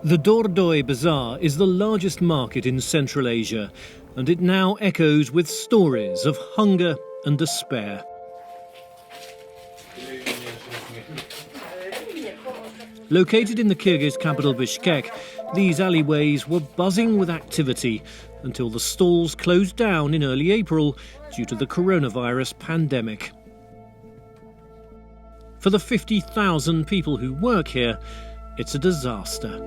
The Dordoy Bazaar is the largest market in Central Asia, and it now echoes with stories of hunger and despair. Located in the Kyrgyz capital Bishkek, these alleyways were buzzing with activity until the stalls closed down in early April due to the coronavirus pandemic. For the 50,000 people who work here, it's a disaster.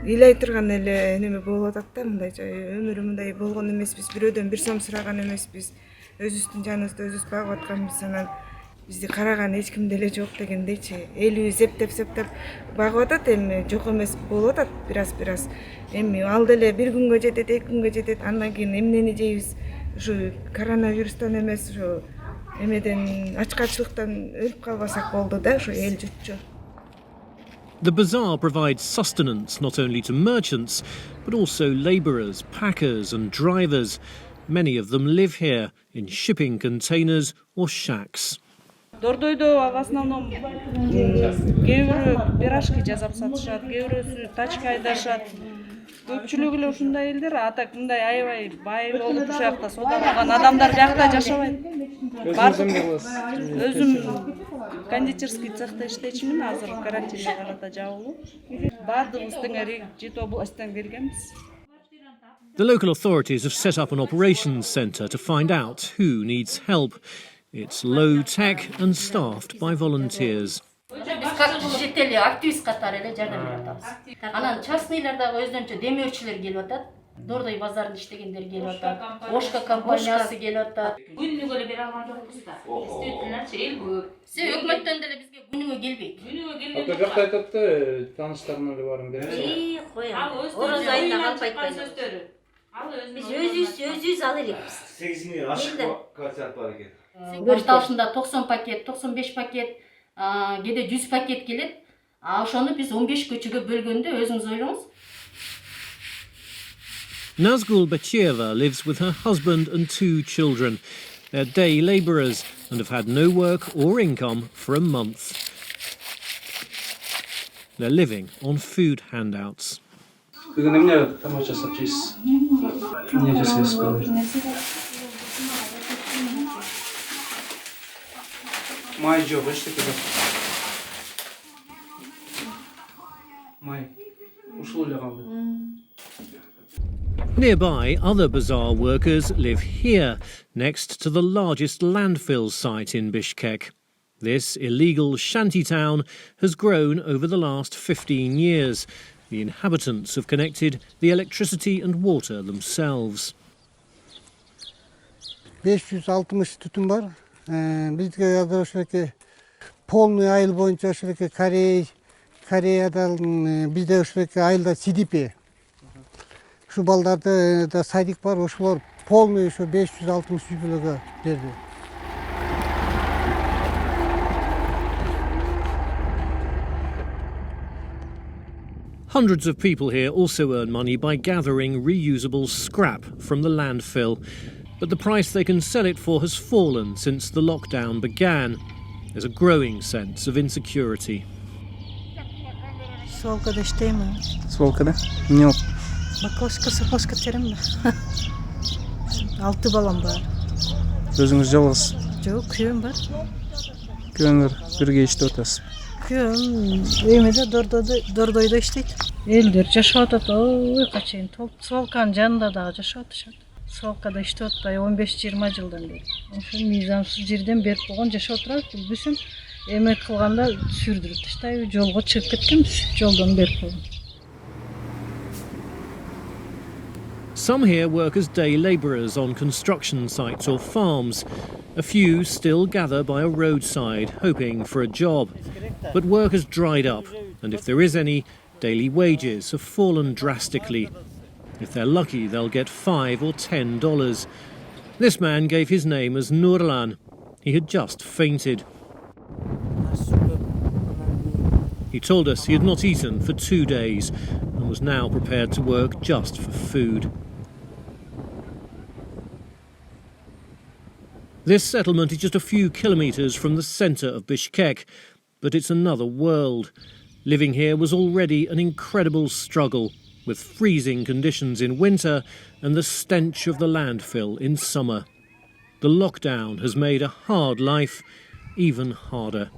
Илей турган эле неме болуп атат да, мындай өмүрү мындай болгон эмеспиз, бирөөдөн бир сом сураган эмеспиз. Өзүбүздүн жаныбызды өзүбүз багып атканбыз, анан бизди караган эч ким деле жок дегендейчи. Элибиз эптеп багып атат, эми жок эмес болуп атат бир-аз. Эми ал деле бир күнгө жетет, 2 күнгө жетет, андан кийин эмнени жейбиз? Ушу коронавирустан эмес, ушу эмеден ачкачылыктан өлүп калбасак болду да, ушу эл жутчу. The bazaar provides sustenance not only to merchants, but also labourers, packers and drivers. Many of them live here in shipping containers or shacks. Дордойдо в основном кээ пирожки жасап сатышат, кээбирөөсү тачка айдашат. Көпчүлүгү эле ушундай элдер, а так мындай аябай бай болуп ушакта соода кылган адамдар биякта жашабайт. Өзүм кондитерский цехта иштечимин, азыр карантинге карата жабылуу. Баардыгыбыз теңери Жит областтан келгенбиз. The local authorities have set up an operations centre to find out who needs help. It's low-tech and staffed by volunteers. Биз жетели активист катары эле жардам берип атабыз. Анан частныйлардагы өздөрүнчө демөөрчүлөр келип атат. Дордой базарында иштегендер келип атат. Ошка компаниясы келип атат. Күнүгө эле бере алган жокпуз да. Иштөөчүлөрчү эл көп. Се өкмөттөн деле бизге күнүгө келбейт. Ата жакта айтат да, тааныштарына эле барын беребиз. Ал өздөрү айына калп айтпайт. Biz özüz alırız. 8.000 aşık konser var ki. Башталышында 90 пакет, 95 пакет, кээде 100 пакет келет. Ошону биз 15 көчөгө бөлгөндө өзүңүз ойлоңуз. Nazgul Bacheva lives with her husband and 2 children. They're day labourers and have had no work or income for a month. They're living on food handouts. Бүгүн эмне тамак жасап жейсиз? Эмне жасайсыз бүгүн? Май жок, эчтеке жок. Май ушул эле калды. Nearby, other bazaar workers live here, next to the largest landfill site in Bishkek. This illegal shantytown has grown over the last 15 years. The inhabitants have connected the electricity and water themselves. 560 түтүн бар. Бизге азыр ошоке полный айыл боюнча ошоке Кореядан бизде ошоке айылда CDP. Ушу балдарды да садик бар, ошолор полный ошо 560 үй-бүлөгө берди. Hundreds of people here also earn money by gathering reusable scrap from the landfill. But the price they can sell it for has fallen since the lockdown began. There's a growing sense of insecurity. Свалкада иштейм. Свалкада? Эмне болуп? Бакалашка, сапашка теремин. 6 балам бар. Өзүңүз жалгыз? Жок, күйөөм бар. Күйөөңөр бирге иштеп атасыз? Күйөөм эмеде Дордойдо иштейт. Элдер жашап атат, ой качайын. Свалканын жанында дагы жашап атышат. Свалкада иштеп атпай 15-20 жылдан бери. Ошо мыйзамсыз жерден берип койгон жашап турат. Билбесем, эмек кылганда сүрдүрүп таштайбы, жолго чыгып кеткенбиз. Жолдон берип койгон. Some here work as day labourers on construction sites or farms. A few still gather by a roadside, hoping for a job. But work has dried up, and if there is any, daily wages have fallen drastically. If they're lucky, they'll get $5 or $10. This man gave his name as Nurlan. He had just fainted. He told us he had not eaten for 2 days and was now prepared to work just for food. This settlement is just a few kilometres from the centre of Bishkek, but it's another world. Living here was already an incredible struggle, with freezing conditions in winter and the stench of the landfill in summer. The lockdown has made a hard life even harder.